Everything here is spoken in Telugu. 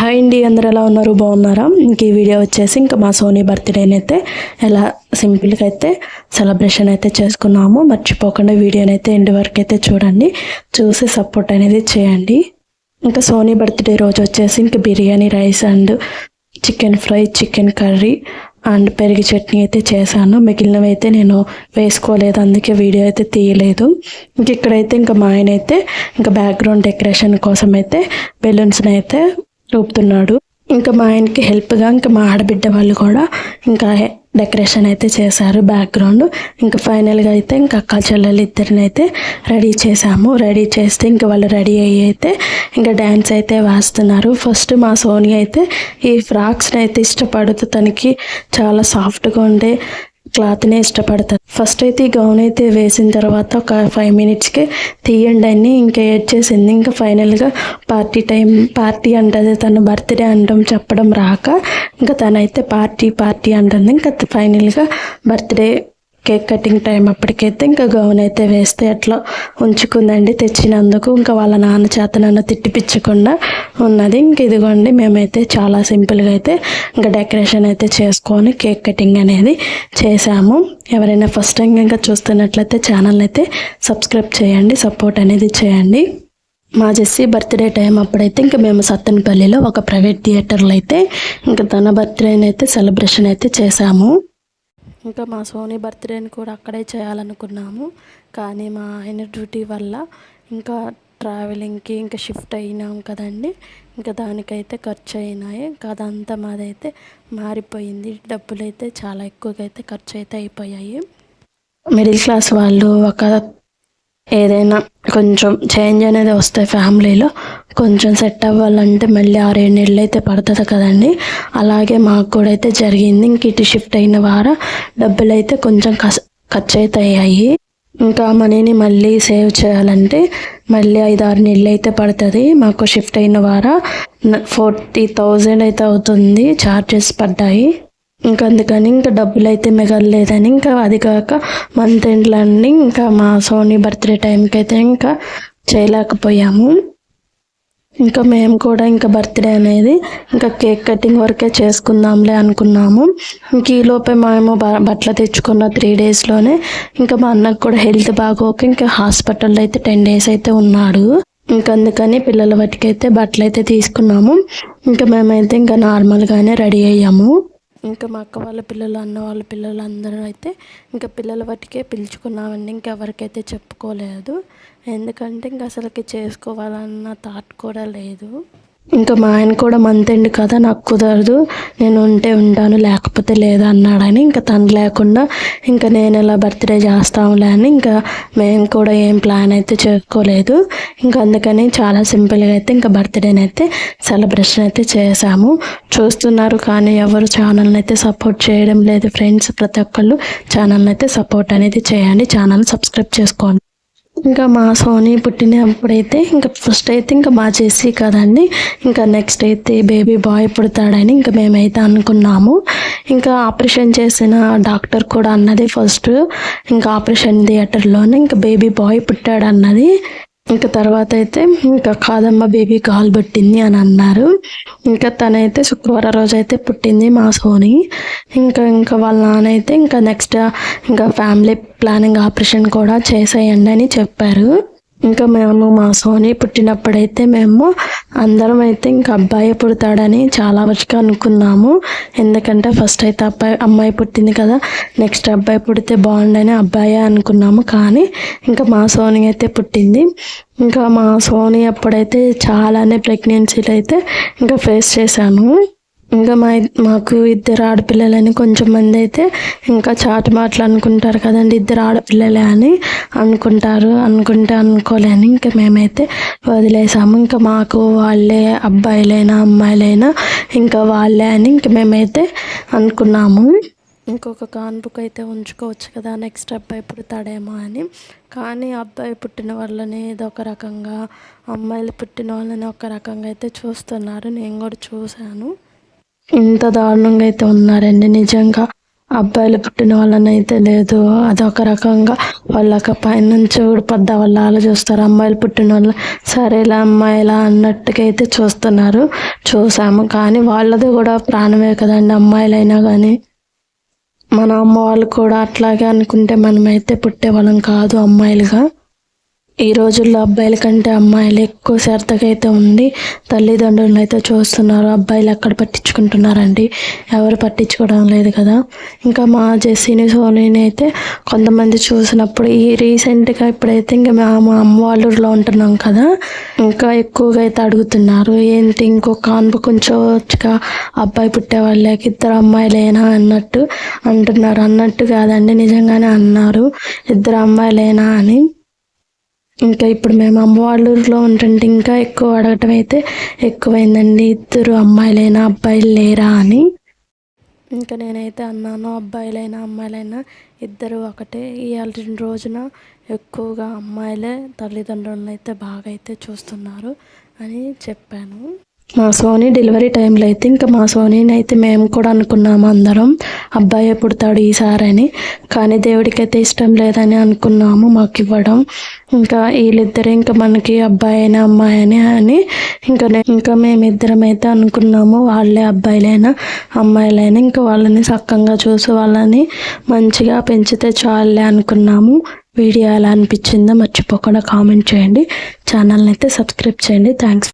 హాయ్ అండి, అందరు ఎలా ఉన్నారు? బాగున్నారా? ఇంక ఈ వీడియో వచ్చేసి ఇంకా మా సోనీ బర్త్డేని అయితే ఎలా సింపుల్గా అయితే సెలబ్రేషన్ అయితే చేసుకున్నాము. మర్చిపోకుండా వీడియోని అయితే ఎండ్ వరకు అయితే చూడండి, చూసి సపోర్ట్ అనేది చేయండి. ఇంకా సోనీ బర్త్డే రోజు వచ్చేసి ఇంకా biryani rice and chicken fry, chicken curry and పెరుగు చట్నీ అయితే చేశాను. మిగిలినవి అయితే నేను వేసుకోలేదు, అందుకే వీడియో అయితే తీయలేదు. ఇంక ఇక్కడైతే ఇంకా మా ఆయన అయితే ఇంకా బ్యాక్గ్రౌండ్ డెకరేషన్ కోసం అయితే బెలూన్స్ని అయితే ఊపుతున్నాడు. ఇంకా మా ఆయనకి హెల్ప్గా ఇంకా మా ఆడబిడ్డ వాళ్ళు కూడా ఇంకా డెకరేషన్ అయితే చేశారు బ్యాక్గ్రౌండ్. ఇంకా ఫైనల్గా అయితే ఇంకా అక్క చెల్లెలు ఇద్దరిని అయితే రెడీ చేసాము. రెడీ చేస్తే ఇంకా వాళ్ళు రెడీ అయ్యి అయితే ఇంకా డ్యాన్స్ అయితే వేస్తున్నారు. ఫస్ట్ మా సోనీ అయితే ఈ ఫ్రాక్స్ని అయితే ఇష్టపడుతూ తనకి చాలా సాఫ్ట్గా ఉండే క్లాత్నే ఇష్టపడతారు. ఫస్ట్ అయితే ఈ గౌన్ అయితే వేసిన తర్వాత ఒక 5 మినిట్స్కి తీయండి అని ఇంకా ఏడ్ చేసింది. ఇంకా ఫైనల్గా పార్టీ అంటది, తన బర్త్డే అనడం చెప్పడం రాక ఇంకా తనైతే పార్టీ అంటుంది. ఇంకా ఫైనల్గా బర్త్డే కేక్ కటింగ్ టైం అప్పటికైతే ఇంకా గౌన్ అయితే వేస్తే అట్లా ఉంచుకుందండి తెచ్చినందుకు. ఇంకా వాళ్ళ నాన్న చేత నన్ను తిట్టిపించకుండా ఉన్నది. ఇంక ఇదిగోండి, మేమైతే చాలా సింపుల్గా అయితే ఇంకా డెకరేషన్ అయితే చేసుకొని కేక్ కటింగ్ అనేది చేసాము. ఎవరైనా ఫస్ట్ టైం ఇంకా చూస్తున్నట్లయితే ఛానల్ అయితే సబ్స్క్రైబ్ చేయండి, సపోర్ట్ అనేది చేయండి. మా జెస్సీ బర్త్డే టైం అప్పుడైతే ఇంకా మేము సత్తెనపల్లిలో ఒక ప్రైవేట్ థియేటర్లో అయితే ఇంకా తన బర్త్డేని అయితే సెలబ్రేషన్ అయితే చేసాము. ఇంకా మా సోనీ బర్త్డేని కూడా అక్కడే చేయాలనుకున్నాము, కానీ మా ఆయన డ్యూటీ వల్ల ఇంకా ట్రావెలింగ్కి ఇంకా షిఫ్ట్ అయినాం కదండి, ఇంకా దానికైతే ఖర్చు అయినాయి. ఇంకా అదంతా మాదైతే మారిపోయింది. డబ్బులు అయితే చాలా ఎక్కువగా అయితే ఖర్చు అయితే అయిపోయాయి. మిడిల్ క్లాస్ వాళ్ళు ఏదైనా కొంచెం చేంజ్ అనేది వస్తే ఫ్యామిలీలో కొంచెం సెట్ అవ్వాలంటే మళ్ళీ 6-7 నెలలు అయితే పడుతుంది కదండి. అలాగే మాకు కూడా అయితే జరిగింది. ఇంక ఇటు షిఫ్ట్ అయిన వారా డబ్బులు అయితే కొంచెం ఖర్చు అయితే అయ్యాయి. ఇంకా మనీని మళ్ళీ సేవ్ చేయాలంటే మళ్ళీ 5-6 నెలలు అయితే పడుతుంది. మాకు షిఫ్ట్ అయిన వారా 40,000 అయితే అవుతుంది, ఛార్జెస్ పడ్డాయి. ఇంకా అందుకని ఇంకా డబ్బులు అయితే మిగలలేదని ఇంకా అది కాక మంత్ ఎండ్లన్నీ ఇంకా మా సోనీ బర్త్డే టైంకి అయితే ఇంకా చేయలేకపోయాము. ఇంకా మేము కూడా ఇంకా బర్త్డే అనేది ఇంకా కేక్ కటింగ్ వరకే చేసుకుందాంలే అనుకున్నాము. ఇంక ఈలోపే మేము బట్టలు తెచ్చుకున్న 3 డేస్లోనే ఇంకా మా అన్నకు కూడా హెల్త్ బాగోక ఇంకా హాస్పిటల్లో అయితే 10 డేస్ అయితే ఉన్నాడు. ఇంకా అందుకని పిల్లల వాటికైతే బట్టలు అయితే తీసుకున్నాము. ఇంకా మేమైతే ఇంకా నార్మల్గానే రెడీ అయ్యాము. ఇంకా మా అక్క వాళ్ళ పిల్లలు, అన్న వాళ్ళ పిల్లలు అందరూ అయితే ఇంకా పిల్లల వాటికే పిలుచుకున్నామండి. ఇంకెవరికైతే చెప్పుకోలేదు, ఎందుకంటే ఇంకా అసలుకి చేసుకోవాలన్న థాట్ కూడా లేదు. ఇంకా మా ఆయన కూడా మంత్ ఎండ్ కదా, నాకు కుదరదు, నేను ఉంటే ఉంటాను లేకపోతే లేదా అన్నాడని ఇంకా తను లేకుండా ఇంకా నేను ఎలా బర్త్డే చేస్తాంలే అని ఇంకా మేము కూడా ఏం ప్లాన్ అయితే చేసుకోలేదు. ఇంకా అందుకని చాలా సింపుల్గా అయితే ఇంకా బర్త్డేని అయితే సెలబ్రేషన్ అయితే చేసాము. చూస్తున్నారు కానీ ఎవరు ఛానల్ని అయితే సపోర్ట్ చేయడం లేదు ఫ్రెండ్స్. ప్రతి ఒక్కళ్ళు ఛానల్ని అయితే సపోర్ట్ అనేది చేయండి, ఛానల్ సబ్స్క్రైబ్ చేసుకోండి. ఇంకా మా సోనీ పుట్టినప్పుడైతే ఇంకా ఫస్ట్ అయితే ఇంకా మా జెస్సీ కదండి, ఇంకా నెక్స్ట్ అయితే బేబీ బాయ్ పుడతాడని ఇంకా మేమైతే అనుకున్నాము. ఇంకా ఆపరేషన్ చేసిన డాక్టర్ కూడా అన్నది ఫస్ట్ ఇంకా ఆపరేషన్ థియేటర్లోనే ఇంకా బేబీ బాయ్ పుట్టాడు అన్నది. ఇంకా తర్వాత అయితే ఇంకా కాదమ్మ బేబీ కాల్ పుట్టింది అని అన్నారు. ఇంకా తనైతే శుక్రవారం రోజు అయితే పుట్టింది మా సోనీ. ఇంకా వాళ్ళ నాన్న అయితే ఇంకా నెక్స్ట్ ఇంకా ఫ్యామిలీ ప్లానింగ్ ఆపరేషన్ కూడా చేసేయండి అని చెప్పారు. ఇంకా మేము మా సోనీ పుట్టినప్పుడైతే మేము అందరం అయితే ఇంకా అబ్బాయి పుడతాడని చాలా వరకు అనుకున్నాము. ఎందుకంటే ఫస్ట్ అయితే అమ్మాయి పుట్టింది కదా, నెక్స్ట్ అబ్బాయి పుడితే బాగుండని అబ్బాయి అనుకున్నాము. కానీ ఇంకా మా సోనీ అయితే పుట్టింది. ఇంకా మా సోనీ అప్పుడైతే చాలానే ప్రెగ్నెన్సీలు అయితే ఇంకా ఫేస్ చేశాను. ఇంకా మాకు 2 ఆడపిల్లలని కొంచెం మంది అయితే ఇంకా చాటు మాటలు అనుకుంటారు కదండి, 2 ఆడపిల్లలే అని అనుకోలేని ఇంకా మేమైతే వదిలేసాము. ఇంకా మాకు వాళ్ళే అబ్బాయిలైనా అమ్మాయిలైనా ఇంకా వాళ్ళే అని ఇంకా మేమైతే అనుకున్నాము. ఇంకొక కాన్పుకు అయితే ఉంచుకోవచ్చు కదా, నెక్స్ట్ అబ్బాయి పుడతాడేమో అని. కానీ అబ్బాయి పుట్టిన వాళ్ళని ఏదో ఒక రకంగా, అమ్మాయిలు పుట్టిన వాళ్ళని ఒక రకంగా అయితే చూస్తున్నారు. నేను కూడా చూశాను. ఇంత దారుణంగా అయితే ఉన్నారండి నిజంగా. అబ్బాయిలు పుట్టిన వాళ్ళనైతే లేదు, అదొక రకంగా వాళ్ళకి పైనుంచి ఊడిపడ్డ వాళ్ళు ఆలోచిస్తారు. అమ్మాయిలు పుట్టిన వాళ్ళు సరేలా అమ్మాయిలా అన్నట్టుగా అయితే చూసాము. కానీ వాళ్ళది కూడా ప్రాణమే కదండి, అమ్మాయిలైనా కానీ. మన అమ్మ వాళ్ళు కూడా అట్లాగే అనుకుంటే మనమైతే పుట్టేవాళ్ళం కాదు అమ్మాయిలుగా. ఈ రోజుల్లో అబ్బాయిల కంటే అమ్మాయిలు ఎక్కువ శ్రద్ధగా అయితే ఉంది. తల్లిదండ్రులను అయితే చూస్తున్నారు. అబ్బాయిలు ఎక్కడ పట్టించుకుంటున్నారండి, ఎవరు పట్టించుకోవడం లేదు కదా. ఇంకా మా జెస్సీని సోనీని అయితే కొంతమంది చూసినప్పుడు ఈ రీసెంట్గా ఇప్పుడైతే ఇంకా మా అమ్మ వాళ్ళ ఊరిలో ఉంటున్నాం కదా, ఇంకా ఎక్కువగా అయితే అడుగుతున్నారు, ఏంటి ఇంకొక కొంచెం అబ్బాయి పుట్టే వాళ్ళకి 2 అమ్మాయిలేనా అన్నట్టు అంటున్నారు. అన్నట్టు కాదండి, నిజంగానే అన్నారు 2 అమ్మాయిలేనా అని. ఇంకా ఇప్పుడు మేము అమ్మ వాళ్ళ ఊరిలో ఉంటుంటే ఇంకా ఎక్కువ అడగటం అయితే ఎక్కువైందండి, 2 అమ్మాయిలైనా అబ్బాయిలు లేరా అని. ఇంకా నేనైతే అన్నాను, అబ్బాయిలైనా అమ్మాయిలైనా 2 ఒకటే. ఇవాళ రోజున ఎక్కువగా అమ్మాయిలే తల్లిదండ్రులను అయితే బాగా అయితే చూస్తున్నారు అని చెప్పాను. మా సోనీ డెలివరీ టైంలో అయితే ఇంకా మా సోనీని అయితే మేము కూడా అనుకున్నాము అందరం, అబ్బాయే పుడతాడు ఈసారి అని. కానీ దేవుడికైతే ఇష్టం లేదని అనుకున్నాము మాకు ఇవ్వడం. ఇంకా వీళ్ళిద్దరే ఇంకా మనకి అబ్బాయి అయినా అమ్మాయి అని ఇంకా మేమిద్దరం అయితే అనుకున్నాము, వాళ్ళే అబ్బాయిలైనా అమ్మాయిలైనా ఇంకా వాళ్ళని చక్కగా చూసి వాళ్ళని మంచిగా పెంచితే చాలే అనుకున్నాము. వీడియో ఎలా అనిపించిందో మర్చిపోకుండా కామెంట్ చేయండి. ఛానల్ని అయితే సబ్స్క్రైబ్ చేయండి. థ్యాంక్స్.